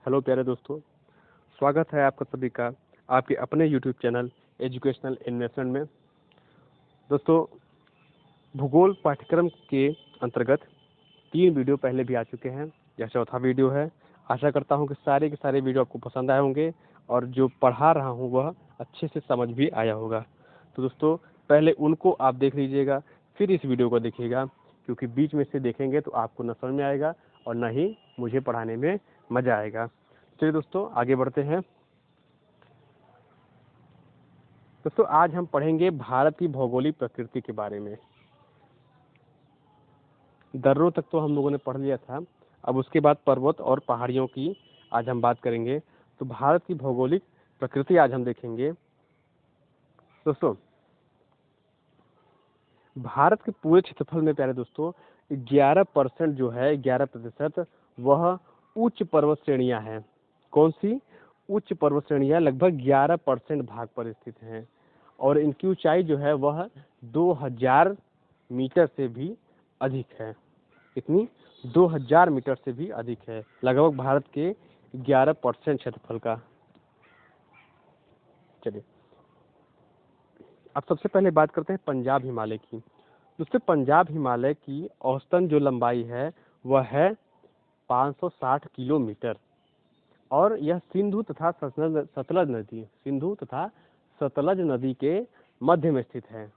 Hello प्यारे दोस्तों, स्वागत है आपका सभी का आपके अपने यूट्यूब चैनल एजुकेशनल इन्वेस्टमेंट में। दोस्तों, भूगोल पाठ्यक्रम के अंतर्गत 3 वीडियो पहले भी आ चुके हैं। यह चौथा वीडियो है। आशा करता हूं कि सारे के सारे वीडियो आपको पसंद आए होंगे और जो पढ़ा रहा हूं वह अच्छे से समझ भी आया होगा। तो दोस्तों, पहले उनको आप देख लीजिएगा, फिर इस वीडियो को देखिएगा, क्योंकि बीच में से देखेंगे तो आपको न समझ में आएगा और न ही मुझे पढ़ाने में मज़ा आएगा। चलिए दोस्तों, आगे बढ़ते हैं। दोस्तों, आज हम पढ़ेंगे भारत की भौगोलिक प्रकृति के बारे में। दर्रों तक तो हम लोगों ने पढ़ लिया था, अब उसके बाद पर्वत और पहाड़ियों की आज हम बात करेंगे। तो भारत की भौगोलिक प्रकृति आज हम देखेंगे। दोस्तों, भारत के पूरे क्षेत्रफल में प्यारे दोस्तों 11% जो है 11% वह उच्च पर्वत श्रेणियां हैं। कौन सी उच्च पर्वत श्रेणियां? लगभग 11% भाग पर स्थित हैं और इनकी ऊंचाई जो है वह 2000 मीटर से भी अधिक है। कितनी? 2000 मीटर से भी अधिक है, लगभग भारत के 11% क्षेत्रफल का। चलिए, अब सबसे पहले बात करते हैं पंजाब हिमालय की। दोस्तों, पंजाब हिमालय की औसतन जो लंबाई है वह है 560 किलोमीटर और यह सिंधु तथा सतलज नदी के मध्य में स्थित है।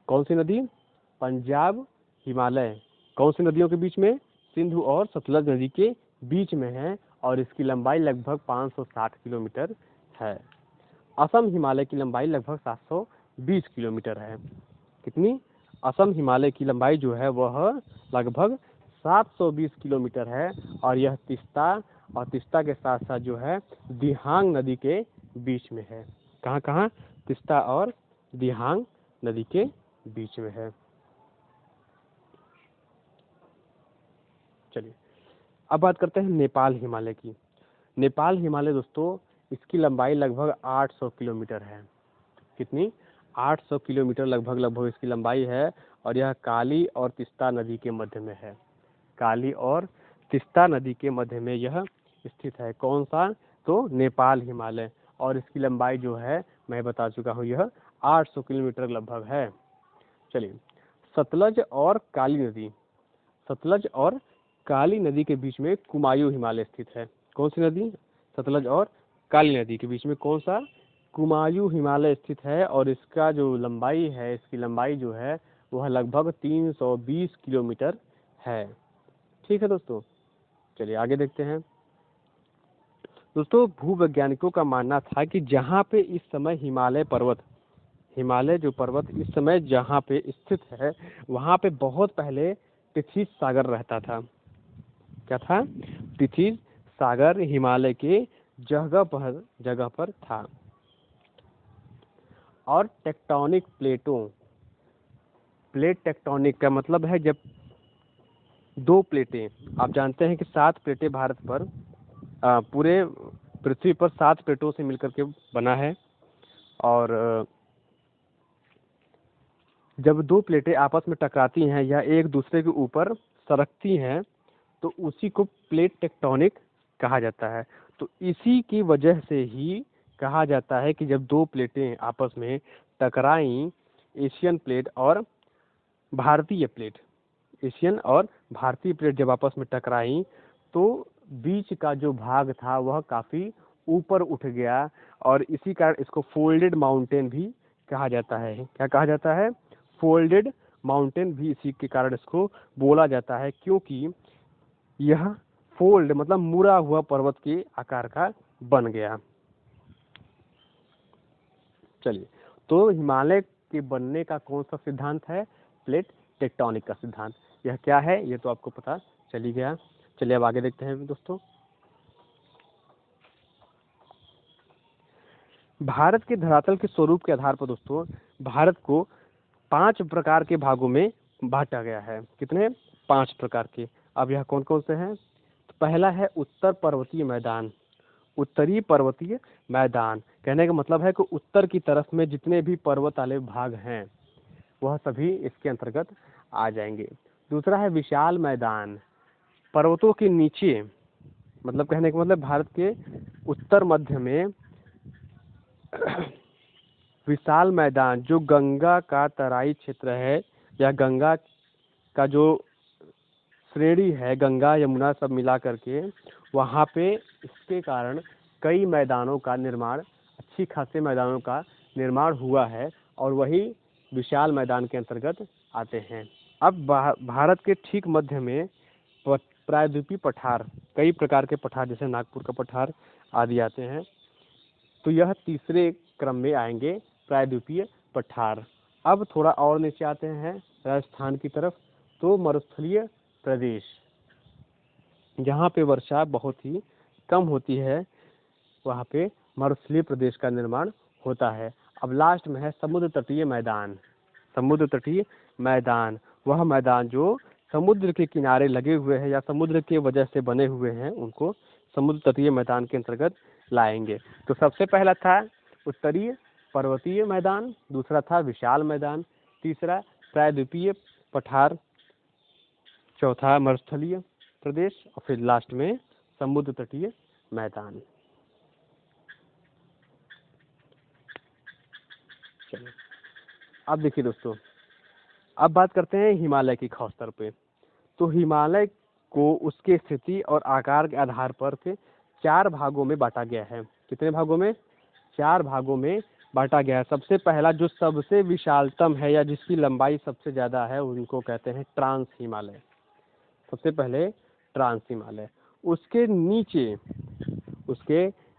कौन सी नदी? पंजाब हिमालय कौन सी नदियों के बीच में? सिंधु और सतलज नदी के बीच में है और इसकी लंबाई लगभग 560 किलोमीटर है। असम हिमालय की लंबाई लगभग 720 किलोमीटर है। कितनी? असम हिमालय की लंबाई जो है वह लगभग 720 किलोमीटर है और यह तीस्ता के साथ साथ जो है दिहांग नदी के बीच में है। कहाँ कहाँ? तीस्ता और दिहांग नदी के बीच में है। चलिए, अब बात करते हैं नेपाल हिमालय की। नेपाल हिमालय दोस्तों, इसकी लंबाई लगभग 800 किलोमीटर है। कितनी? 800 किलोमीटर लगभग इसकी लंबाई है और यह काली और तीस्ता नदी के मध्य में है। काली और तीस्ता नदी के मध्य में यह स्थित है। कौन सा? तो नेपाल हिमालय, और इसकी लंबाई जो है मैं बता चुका हूँ, यह 800 किलोमीटर लगभग है। चलिए, सतलज और काली नदी के बीच में कुमायूं हिमालय स्थित है। कौन सी नदी? सतलज और काली नदी के बीच में कौन सा? कुमायूं हिमालय स्थित है और इसका जो लंबाई है, इसकी लंबाई जो है वह लगभग 320 किलोमीटर है। ठीक है दोस्तों, चलिए आगे देखते हैं। दोस्तों, भूवैज्ञानिकों का मानना था कि जहाँ पे इस समय हिमालय जो पर्वत इस समय जहाँ पे स्थित है वहाँ पे बहुत पहले तिथिज सागर रहता था। क्या था? तिथिज सागर हिमालय के जगह पर था। और प्लेट टेक्टोनिक का मतलब है जब 2 प्लेटें, आप जानते हैं कि 7 प्लेटें भारत पर पूरे पृथ्वी पर 7 प्लेटों से मिलकर के बना है और जब 2 प्लेटें आपस में टकराती हैं या एक दूसरे के ऊपर सरकती हैं तो उसी को प्लेट टेक्टोनिक कहा जाता है। तो इसी की वजह से ही कहा जाता है कि जब 2 प्लेटें आपस में टकराईं, एशियन और भारतीय प्लेट जब आपस में टकराईं तो बीच का जो भाग था वह काफ़ी ऊपर उठ गया और इसी कारण इसको फोल्डेड माउंटेन भी कहा जाता है। क्या कहा जाता है? फोल्डेड माउंटेन भी इसी के कारण इसको बोला जाता है, क्योंकि यह फोल्ड मतलब मुड़ा हुआ पर्वत के आकार का बन गया। चलिए, तो हिमालय के बनने का कौन सा सिद्धांत है? प्लेट टेक्टोनिक का सिद्धांत। यह क्या है ये तो आपको पता चल ही गया। चलिए, अब आगे देखते हैं दोस्तों। भारत के धरातल के स्वरूप के आधार पर दोस्तों भारत को 5 प्रकार के भागों में बांटा गया है। कितने? 5 प्रकार के। अब यह कौन कौन से हैं? तो पहला है उत्तरी पर्वतीय मैदान। कहने का मतलब है कि उत्तर की तरफ में जितने भी पर्वत वाले भाग हैं वह सभी इसके अंतर्गत आ जाएंगे। दूसरा है विशाल मैदान। पर्वतों के नीचे मतलब कहने का मतलब भारत के उत्तर मध्य में विशाल मैदान जो गंगा का तराई क्षेत्र है या गंगा का जो श्रेणी है, गंगा यमुना सब मिला करके, वहाँ पे इसके कारण कई मैदानों का निर्माण, अच्छी खासे मैदानों का निर्माण हुआ है और वही विशाल मैदान के अंतर्गत आते हैं। अब भारत के ठीक मध्य में प्रायद्वीपीय पठार, कई प्रकार के पठार जैसे नागपुर का पठार आदि आते हैं, तो यह तीसरे क्रम में आएंगे प्रायद्वीपीय पठार। अब थोड़ा और नीचे आते हैं राजस्थान की तरफ, तो मरुस्थलीय प्रदेश, जहाँ पे वर्षा बहुत ही कम होती है, वहाँ पे मरुस्थलीय प्रदेश का निर्माण होता है। अब लास्ट में है समुद्र तटीय मैदान। समुद्र तटीय मैदान वह मैदान जो समुद्र के किनारे लगे हुए हैं या समुद्र के वजह से बने हुए हैं, उनको समुद्र तटीय मैदान के अंतर्गत लाएंगे। तो सबसे पहला था उत्तरीय पर्वतीय मैदान, दूसरा था विशाल मैदान, तीसरा प्रायद्वीपीय पठार, चौथा मरुस्थलीय प्रदेश और फिर लास्ट में समुद्र तटीय मैदान। चलिए अब देखिए दोस्तों, अब बात करते हैं हिमालय की खासतौर पे। तो हिमालय को उसके स्थिति और आकार के आधार पर से 4 भागों में बांटा गया है। कितने भागों में? 4 भागों में बांटा गया है। सबसे पहला जो सबसे विशालतम है या जिसकी लंबाई सबसे ज़्यादा है, उनको कहते हैं ट्रांस हिमालय। सबसे पहले ट्रांस हिमालय, उसके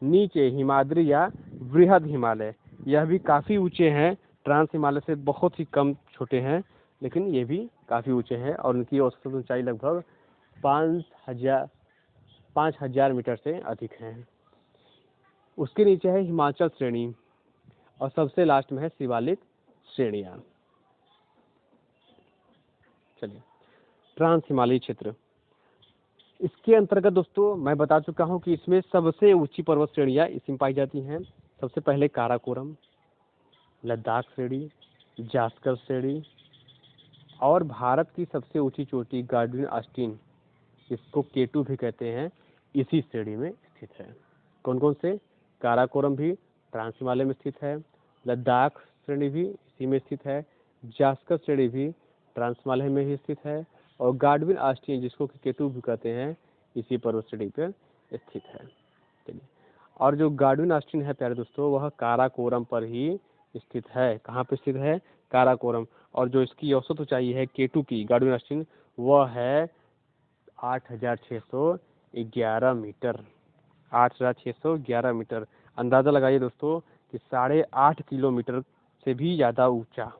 नीचे हिमाद्री या वृहद हिमालय, यह भी काफ़ी ऊंचे हैं। ट्रांस हिमालय से बहुत ही कम छोटे हैं, लेकिन ये भी काफ़ी ऊंचे हैं और उनकी औसत ऊंचाई लगभग 5000 मीटर से अधिक है। उसके नीचे है हिमाचल श्रेणी और सबसे लास्ट में है शिवालिक श्रेणियाँ। चलिए, ट्रांस हिमालयी क्षेत्र, इसके अंतर्गत दोस्तों मैं बता चुका हूँ कि इसमें सबसे ऊंची पर्वत श्रेणियाँ इसमें पाई जाती हैं। सबसे पहले काराकोरम, लद्दाख श्रेणी, जास्कर श्रेणी और भारत की सबसे ऊंची चोटी गार्डविन ऑस्टिन, इसको K2 भी कहते हैं, इसी श्रेणी में स्थित है। कौन कौन से? काराकोरम भी ट्रांस हिमालय में स्थित है, लद्दाख श्रेणी भी इसी में स्थित है, जास्कर श्रेणी भी ट्रांस हिमालय में ही स्थित है और गार्डविन ऑस्टिन जिसको K2 भी कहते हैं, इसी पर्वत श्रेणी पर स्थित है। चलिए, और जो गार्डविन ऑस्टिन है प्यारे दोस्तों, वह काराकोरम पर ही स्थित है। कहाँ पर स्थित है? काराकोरम। और जो इसकी औसत ऊंचाई है K2 की, गार्डविन ऑस्टिन, वह है 8611 मीटर। 8611 मीटर। अंदाज़ा लगाइए दोस्तों कि 8.5 किलोमीटर से भी ज़्यादा ऊंचा।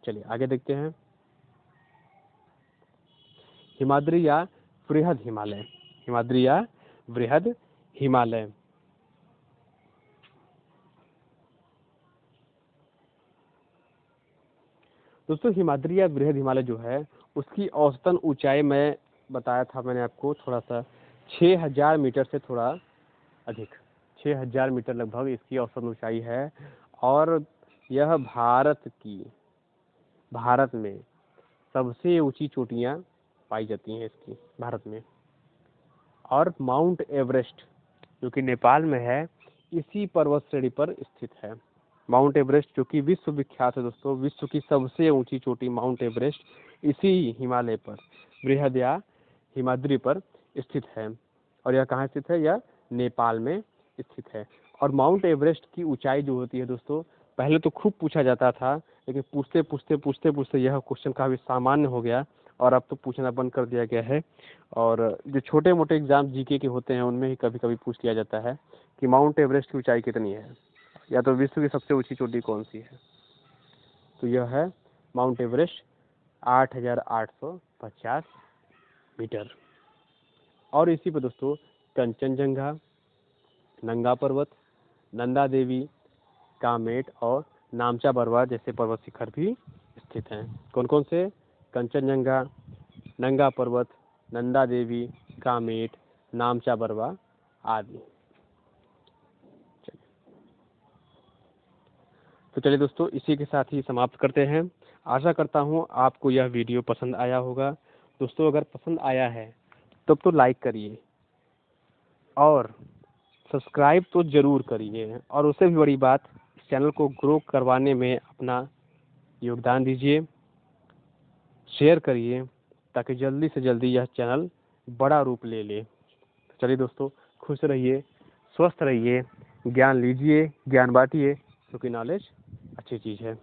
चलिए आगे देखते हैं, हिमाद्री या वृहद हिमालय। हिमाद्री या वृहद हिमालय, दोस्तों हिमाद्री या वृहद हिमालय जो है, उसकी औसतन ऊंचाई मैं बताया था मैंने आपको थोड़ा सा, 6000 मीटर से थोड़ा अधिक, 6000 मीटर लगभग इसकी औसत ऊंचाई है। और यह भारत में सबसे ऊंची चोटियां पाई जाती हैं इसकी भारत में। और माउंट एवरेस्ट जो कि नेपाल में है, इसी पर्वत श्रेणी पर स्थित है। माउंट एवरेस्ट जो कि विश्व विख्यात है दोस्तों, विश्व की सबसे ऊंची चोटी माउंट एवरेस्ट इसी हिमालय पर, वृहद या हिमाद्री पर स्थित है। और यह कहाँ स्थित है? यह नेपाल में स्थित है। और माउंट एवरेस्ट की ऊंचाई जो होती है दोस्तों, पहले तो खूब पूछा जाता था, लेकिन पूछते यह क्वेश्चन काफ़ी सामान्य हो गया और अब तो पूछना बंद कर दिया गया है। और जो छोटे मोटे एग्जाम जीके के होते हैं उनमें ही कभी कभी पूछ लिया जाता है कि माउंट एवरेस्ट की ऊंचाई कितनी है, या तो विश्व की सबसे ऊंची चोटी कौन सी है। तो यह है माउंट एवरेस्ट, 8850 मीटर। और इसी पर दोस्तों कंचनजंगा, नंगा पर्वत, नंदा देवी, कामेट और नामचा बरवा जैसे पर्वत शिखर भी स्थित हैं। कौन कौन से? कंचनजंगा, नंगा पर्वत, नंदा देवी, कामेट, नामचा बरवा आदि। तो चलिए दोस्तों, इसी के साथ ही समाप्त करते हैं। आशा करता हूँ आपको यह वीडियो पसंद आया होगा। दोस्तों अगर पसंद आया है तब तो लाइक करिए और सब्सक्राइब तो ज़रूर करिए, और उससे भी बड़ी बात, इस चैनल को ग्रो करवाने में अपना योगदान दीजिए, शेयर करिए, ताकि जल्दी से जल्दी यह चैनल बड़ा रूप ले ले। चलिए दोस्तों, खुश रहिए, स्वस्थ रहिए, ज्ञान लीजिए, ज्ञान बांटिए, क्योंकि नॉलेज अच्छी चीज़ है।